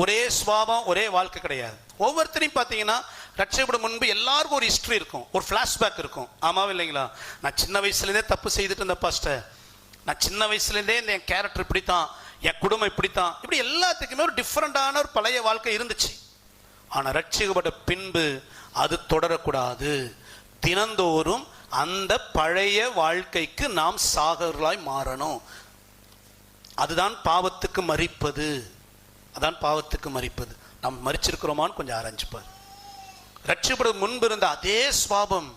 ஒரே சுவாபம் ஒரே வாழ்க்கை கிடையாது. ஒவ்வொருத்தரையும் பார்த்தீங்கன்னா ரட்சிக்கப்படும் முன்பு எல்லாருக்கும் ஒரு ஹிஸ்டரி இருக்கும், ஒரு ஃப்ளாஷ்பேக் இருக்கும். ஆமாவும் இல்லைங்களா? நான் சின்ன வயசுலேருந்தே தப்பு செய்துட்டு இருந்த பாஸ்டர், நான் சின்ன வயசுலேருந்தே இந்த என் கேரக்டர் இப்படித்தான், என் குடும்பம் இப்படித்தான், இப்படி எல்லாத்துக்குமே ஒரு டிஃப்ரெண்டான ஒரு பழைய வாழ்க்கை இருந்துச்சு. ஆனால் ரட்சிக்கப்பட்ட பின்பு அது தொடரக்கூடாது. தினந்தோறும் அந்த பழைய வாழ்க்கைக்கு நாம் சாகர்களாய் மாறணும். அதுதான் பாவத்துக்கு மரிப்பது. அதான் பாவத்துக்கு மரிப்பது. நாம் மரிச்சிருக்கிறோமான்னு கொஞ்சம் ஆராய்ச்சிப்பார். ரட்சிக்கப்படும் முன்பு இருந்த அதே சுவாபம்,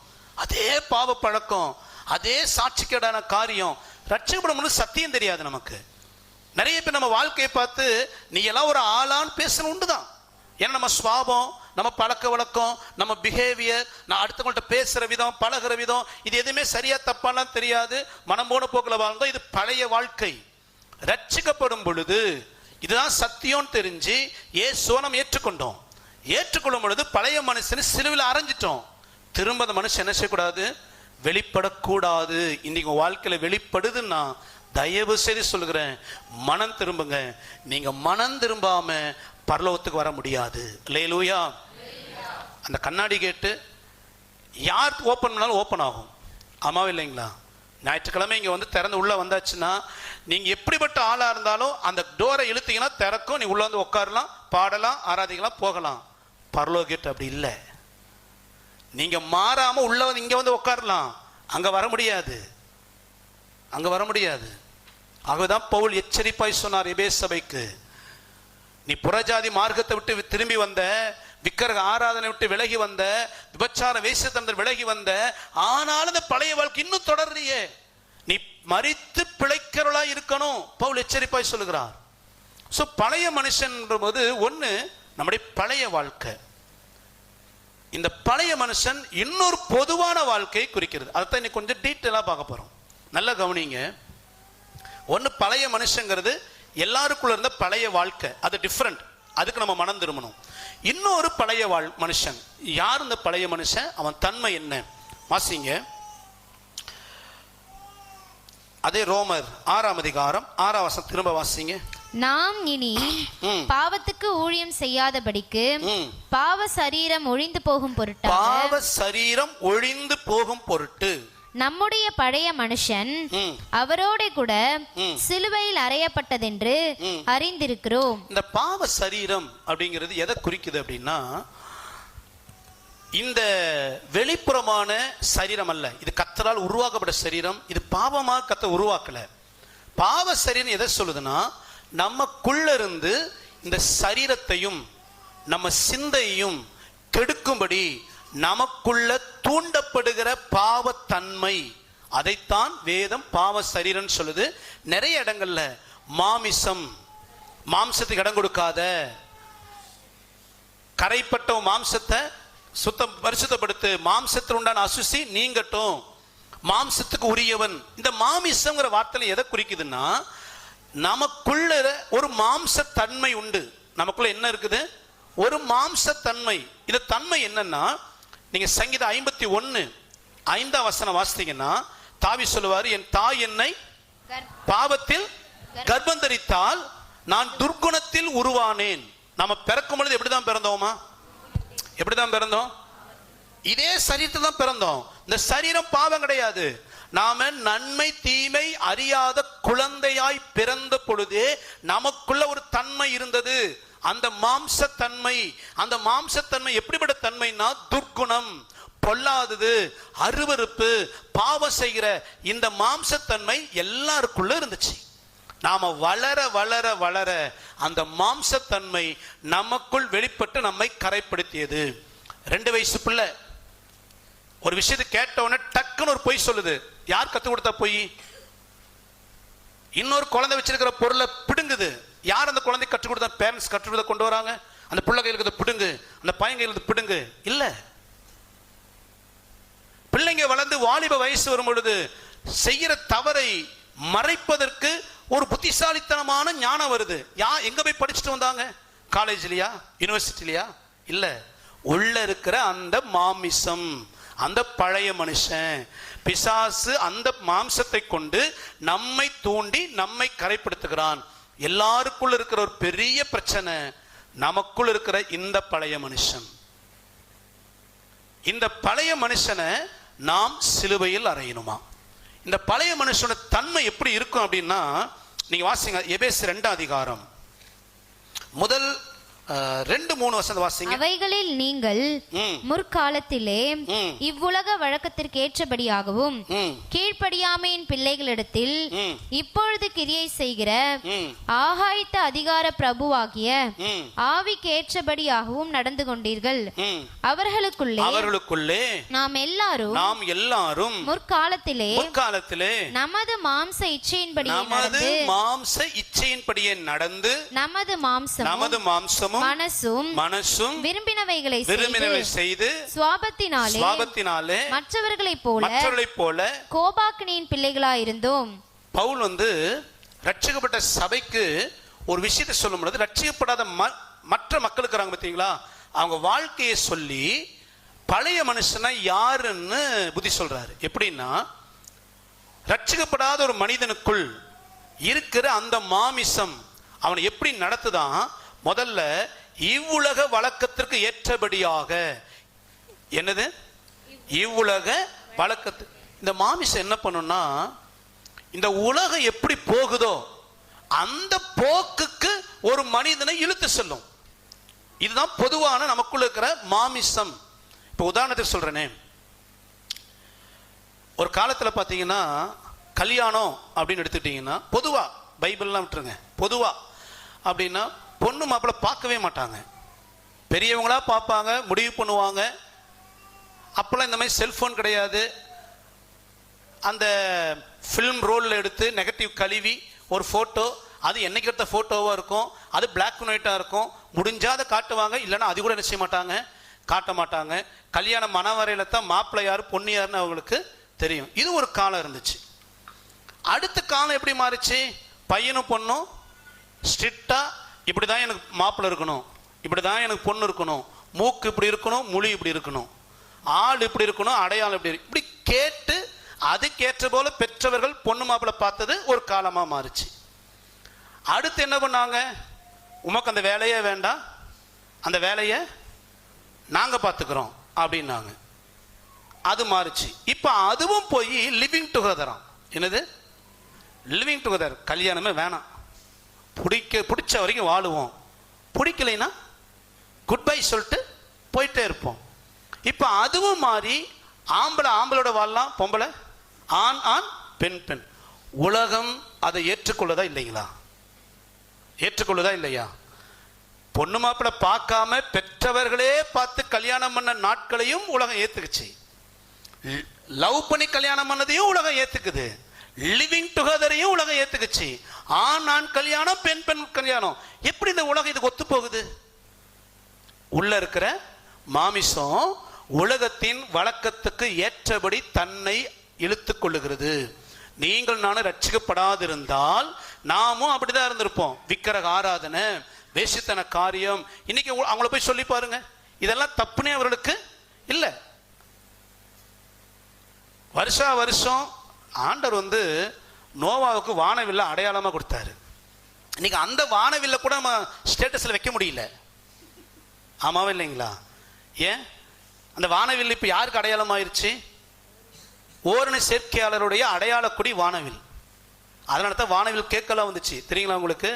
அதே பாவ பழக்கம், அதே சாட்சிக்கேடான காரியம். ரட்சிக்கப்படும் முன்பு சத்தியம் தெரியாது நமக்கு. நிறைய பேர் நம்ம வாழ்க்கையை பார்த்து நீ எல்லாம் ஒரு ஆளான்னு பேசணும் உண்டுதான். ஏன்னா நம்ம சுவாபம், நம்ம பழக்க வழக்கம், நம்ம பிஹேவியர், நான் அடுத்தவங்கள்ட்ட பேசுகிற விதம், பழகிற விதம், இது எதுவுமே சரியா தப்பாலாம் தெரியாது. மனம் போன போக்கில் வாழ்ந்தோம். இது பழைய வாழ்க்கை. ரட்சிக்கப்படும் பொழுது இதுதான் சத்தியம் தெரிஞ்சு இயேசுவை நம்ம ஏற்றுக்கொண்டோம். ஏற்றுக்கொள்ளும் பொழுது பழைய மனுஷனை சிலுவையில் அரைஞ்சிட்டோம். திரும்ப அந்த மனுஷன் என்ன செய்யக்கூடாது? வெளிப்படக்கூடாது. இன்னைக்கு வாழ்க்கையில் வெளிப்படுதுன்னா தயவு செய்து சொல்கிறேன், மனம் திரும்புங்க. நீங்க மனம் திரும்பாம பரலோகத்துக்கு வர முடியாது. அல்லேலூயா. அந்த கண்ணாடி கேட்டு யார் ஓப்பன் பண்ணாலும் ஓப்பன் ஆகும். ஆமாவும் இல்லைங்களா? ஞாயிற்றுக்கிழமை இங்கே வந்து திறந்து உள்ளே வந்தாச்சுன்னா நீங்கள் எப்படிப்பட்ட ஆளாக இருந்தாலும் அந்த டோரை இழுத்தீங்கன்னா திறக்கும். நீ உள்ளே வந்து உட்காரலாம், பாடலாம், ஆராதிக்கலாம், போகலாம். பரலோக கேட் அப்படி இல்லை. நீங்கள் மாறாமல் உள்ளே வந்து இங்கே வந்து உட்காரலாம், அங்கே வர முடியாது, அங்கே வர முடியாது. ஆகவேதான் பவுல் எச்சரிப்பாய் சொன்னார் எபேசு சபைக்கு, நீ புறஜாதி மார்க்கத்தை விட்டு திரும்பி வந்த, விக்கிரக ஆராதனை விட்டு விலகி வந்த, விபச்சார வேசித்தனத்தில் விலகி வந்த, ஆனாலும் இந்த பழைய வாழ்க்கை இன்னும் தொடர்றியே, நீ மரித்து பிழைக்கிறவளா இருக்கணும் பவுல் எச்சரிப்பாய் சொல்லுகிறார். ஸோ பழைய மனுஷன் போது ஒன்று நம்முடைய பழைய வாழ்க்கை. இந்த பழைய மனுஷன் இன்னொரு பொதுவான வாழ்க்கையை குறிக்கிறது. அதைத்தான் இன்னைக்கு கொஞ்சம் டீட்டெயிலாக பார்க்க போகிறோம். நல்லா கவனிங்க. ஒன்று பழைய மனுஷங்கிறது எல்லாருக்குள்ள இருந்த பழைய வாழ்க்கை, அது டிஃப்ரெண்ட். அதுக்கு நம்ம மனம் திரும்பணும். இன்னொரு பழைய மனுஷன் யார்? இந்த பழைய மனுஷன் அவன் தன்மை என்ன? வாசிங்க. அதே ரோமர் 6ஆம் அதிகாரம் 6ஆம் வசனம் திரும்ப வாசிங்க. நாம் இனி பாவத்துக்கு ஊழியம் செய்யாதபடிக்கு பாவ சரீரம் ஒழிந்து போகும் பொருட்டு, பாவ சரீரம் ஒழிந்து போகும் பொருட்டு நம்முடைய பழைய மனுஷன் அவரோட கூட சிலுவையில் அறையப்பட்டதென்று அறிந்திருக்கிறோம். இந்த பாவ சரீரம் அப்படிங்கிறது எதை குறிக்குது அப்படின்னா, இந்த வெளிப்புறமான சரீரம் அல்ல. இது கர்த்தரால் உருவாக்கப்பட்ட சரீரம். இது பாவமாக கர்த்தர் உருவாக்கல. பாவ சரீரம் எதை சொல்லுதுன்னா, நமக்குள்ள இருந்து இந்த சரீரத்தையும் நம்ம சிந்தையும் கெடுக்கும்படி நமக்குள்ள தூண்டப்படுகிற பாவத்தன்மை, அதைத்தான் வேதம் பாவ சரீரம் சொல்லுது. நிறைய இடங்கள்ல மாம்சத்துக்கு இடம் கொடுக்காத, கரைப்பட்ட மாம்சத்தை பரிசுத்தப்படுத்து, மாம்சத்தில் உண்டான அசுசி நீங்கட்டும், மாம்சத்துக்கு உரியவன். இந்த மாமிசம்ங்கிற வார்த்தை எதை குறிக்குதுன்னா, நமக்குள்ள ஒரு மாம்சத்தன்மை உண்டு. நமக்குள்ள என்ன இருக்குது? ஒரு மாம்சத்தன்மை. இந்த தன்மை என்னன்னா, நீங்க சங்கீதம் 51:5 வசனம் வாசித்தீங்கன்னா தாவீது சொல்லுவாரு, என் தாய் என்னை பாவத்தில் கர்ப்பந்தரித்தால் நான் துர்குணத்தில் உருவானேன். நம்ம பிறக்கும் பொழுது எப்படிதான் பிறந்தோமா? எப்படிதான் பிறந்தோம்? இதே சரீரத்தில் தான் பிறந்தோம். இந்த சரீரம் பாவம் கிடையாது. நாம நன்மை தீமை அறியாத குழந்தையாய் பிறந்த பொழுதே நமக்குள்ள ஒரு தன்மை இருந்தது, அந்த மாம்சத்தன்மை. அந்த மாம்சத்தன்மை எப்படிப்பட்ட தன்மைனா, துர்க்குணம், பொல்லாதது, அருவருப்பு, பாவம் செய்கிற இந்த மாம்சத்தன்மை எல்லாருக்குள்ள இருந்துச்சு. நாம வளர வளர வளர அந்த மாம்சத்தன்மை நமக்குள் வெளிப்பட்டு நம்மை கரைப்படுத்தியது. 2 வயசு பிள்ளை ஒரு விஷயத்தை கேட்டவுடனே டக்குன்னு ஒரு பொய் சொல்லுது. யார் கத்து கொடுத்தா பொய்? இன்னொரு குழந்தை வச்சிருக்கிற பொருளை பிடுங்குது. யார் அந்த குழந்தை கற்றுக் கொடுத்தா? பேரண்ட்ஸ் கற்றுக் கொடுத்த கொண்டு வராங்க. அந்த பிள்ளை கையில் பிடுங்கு, அந்த பையன் கையில் பிடுங்கு. இல்ல, பிள்ளைங்க வளர்ந்து வாலிப வயசு வரும் பொழுது செய்கிற தவறை மறைப்பதற்கு ஒரு புத்திசாலித்தனமான ஞானம் வருது. எங்க போய் படிச்சுட்டு வந்தாங்க? காலேஜ்லயா, யூனிவர்சிட்டிலயா? இல்ல, உள்ள இருக்கிற அந்த மாமிசம், அந்த பழைய மனுஷன் பிசாசு அந்த மாம்சத்தை கொண்டு நம்மை தூண்டி நம்மை கரைப்படுத்துகிறான். எல்லாருக்குள்ள இருக்கிற ஒரு பெரிய பிரச்சனை, நமக்குள் இருக்கிற இந்த பழைய மனுஷன். இந்த பழைய மனுஷனை நாம் சிலுவையில் அறையணுமா? இந்த பழைய மனுஷனோட தன்மை எப்படி இருக்கும் அப்படின்னா, நீங்க வாசிங்க எபேசியர் 2 அதிகாரம் முதல் 2-3 வசனம் வாசிங்க. அவைகளில் நீங்கள் முற்காலத்திலே இவ்வுலக வழக்கத்திற்கு ஏற்றபடியாகவும் கீழ்ப்படியாமையின் பிள்ளைகளிடத்தில் இப்பொழுது கிரியை செய்கிற ஆகாயத்த அதிகார பிரபுவாகிய ஆவிக்கு ஏற்றபடியாகவும் நடந்து கொண்டீர்கள். அவர்களுக்குள்ளே நாம் எல்லாரும் முற்காலத்திலே நமது மாம்ச இச்சையின்படியே நடந்து நமது மாம்சமும் மனசும் விரும்பினவைகளை செய்து சுவாபத்தினாலே மற்றவர்களைப் போல கோபாக்கினியின் பிள்ளைகளாய் இருந்தோம். பவுல் ரட்சிக்கப்பட்ட சபைக்கு ஒரு விஷயத்தை சொல்லும் பொழுது, ரட்சிக்கப்படாத மற்ற மக்கள் இருக்கிறாங்க பார்த்தீங்களா, அவங்க வாழ்க்கையை சொல்லி பழைய மனுஷனை யாருன்னு புத்தி சொல்றாரு. எப்படின்னா, ரட்சிக்கப்படாத ஒரு மனிதனுக்குள் இருக்கிற அந்த மாமிசம் அவனை எப்படி நடத்துதான்? முதல்ல இவ்வுலக வழக்கத்திற்கு ஏற்றபடியாக, என்னது இவ்வுலக வழக்கத்து, இந்த மாமிசம் என்ன பண்ணும்னா, இந்த உலகம் எப்படி போகுதோ அந்த போக்குக்கு ஒரு மனிதனை இழுத்து செல்லும். இதுதான் பொதுவான நமக்குள்ள இருக்கிற மாமிசம். இப்போ உதாரணத்துக்கு சொல்றேனே, ஒரு காலத்துல பாத்தீங்கன்னா கல்யாணம் அப்படின்னு எடுத்துட்டீங்கன்னா, பொதுவா பைபிள்லாம் விட்டுருங்க, பொதுவா அப்படின்னா பொண்ணு மாப்பிள்ளை பார்க்கவே மாட்டாங்க, பெரியவங்களா பார்ப்பாங்க, முடிவு பண்ணுவாங்க. அப்பெல்லாம் இந்த மாதிரி செல்போன் கிடையாது. அந்த ஃபிலிம் ரோலில் எடுத்து நெகட்டிவ் கழுவி ஒரு ஃபோட்டோ, அது என்னைக்கு எடுத்த ஃபோட்டோவாக இருக்கும், அது பிளாக் அண்ட் ஒயிட்டாக இருக்கும். முடிஞ்சாத காட்டுவாங்க, இல்லைன்னா அது கூட என்ன செய்ய மாட்டாங்க, காட்ட மாட்டாங்க. கல்யாண மனவரையில் தான் மாப்பிள்ளை யார் பொண்ணு யாருன்னு அவங்களுக்கு தெரியும். இது ஒரு காலம் இருந்துச்சு. அடுத்த காலம் எப்படி மாறிச்சு? பையனும் பொண்ணும் ஸ்ட்ரிக்டா, இப்படி தான் எனக்கு மாப்பிள்ளை இருக்கணும், இப்படி தான் எனக்கு பொண்ணு இருக்கணும், மூக்கு இப்படி இருக்கணும், மொழி இப்படி இருக்கணும், ஆள் இப்படி இருக்கணும், அடையாளம் இப்படி கேட்டு அதுக்கேற்ற போல பெற்றவர்கள் பொண்ணு மாப்பிள்ளை பார்த்தது ஒரு காலமாக மாறிச்சு. அடுத்து என்ன பண்ணாங்க? உமக்கு அந்த வேலையே வேண்டாம், அந்த வேலையை நாங்கள் பார்த்துக்கிறோம் அப்படின்னாங்க. அது மாறிச்சு. இப்போ அதுவும் போய் லிவிங் டுகெதரா. என்னது லிவிங் டுகெதர்? கல்யாணமே வேணாம், பிடிச்ச வரைக்கும் வாழுவோம், பிடிக்கலைன்னா குட் பை சொல்லிட்டு போயிட்டே இருப்போம். இப்போ அதுவும் மாறி ஆம்பளோட வாழலாம், பொம்பளை ஆண் பெண். உலகம் அதை ஏற்றுக்கொள்ளதா இல்லைங்களா? ஏற்றுக்கொள்ளுதா இல்லையா? பொண்ணு மாப்பிள்ளை பார்க்காம பெற்றவர்களே பார்த்து கல்யாணம் பண்ண நாட்களையும் உலகம் ஏத்துக்குச்சு. லவ் பண்ணி கல்யாணம் பண்ணதையும் உலகம் ஏத்துக்குது. லிவிங் டுகெதரையும் உலகம் ஏத்துக்குச்சு. ஆண் கல்யாணம், பெண் கல்யாணம். எப்படி இந்த உலகம் இதுக்கு ஒத்து போகுது? உள்ள இருக்கிற மாமிசம் உலகத்தின் வழக்கத்துக்கு ஏற்றபடி தன்னை இழுத்துக் கொள்ளுகிறது. நீங்கள் நானும் ரட்சிக்கப்படாதிருந்தால் நாமும் அப்படிதான் இருந்திருப்போம். விக்கிரக ஆராதனை, வேசித்தன காரியம். இன்னைக்கு அவங்கள போய் சொல்லி பாருங்க, இதெல்லாம் தப்புனே அவர்களுக்கு இல்லை. வருஷம் ஆண்டவர் நோவாவுக்கு வானவில்லை அடையாளமாக கொடுத்தாரு. இன்னைக்கு அந்த வானவில்லை கூட நம்ம ஸ்டேட்டஸில் வைக்க முடியல. ஆமாவா இல்லைங்களா? ஏன் அந்த வானவில் இப்போ யாருக்கு அடையாளமாயிருச்சு? ஓரணி சேர்க்கையாளருடைய அடையாளக்குடி வானவில். அதனால தான் வானவில் கேக்கெல்லாம் வந்துச்சு. தெரியுங்களா உங்களுக்கு?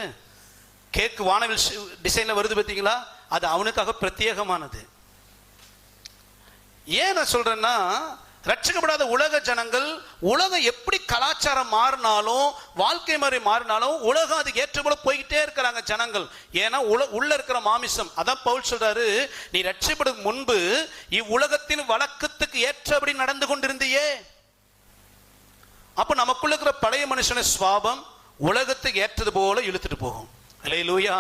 கேக்கு வானவில் டிசைனில் வருது பார்த்தீங்களா? அது அவனுக்காக பிரத்யேகமானது. ஏன் நான் சொல்றேன்னா, ரட்சிக்கப்படாத உலக ஜனங்கள், உலகம் எப்படி கலாச்சாரம் மாறினாலும், வாழ்க்கை முறை மாறினாலும், உலகம் அதுக்கு ஏற்ற போல போய்கிட்டே இருக்கிறாங்க ஜனங்கள். ஏன்னா உள்ள இருக்கிற மாமிசம். அதான் பவுல் சொல்றாரு, நீ ரட்சிக்கப்படும் முன்பு இவ்வுலகத்தின் வழக்கத்துக்கு ஏற்றபடி நடந்து கொண்டிருந்தியே. அப்ப நமக்குள்ள இருக்கிற பழைய மனுஷன சுவாபம் உலகத்துக்கு ஏற்றது போல இழுத்துட்டு போகும். அல்லேலூயா.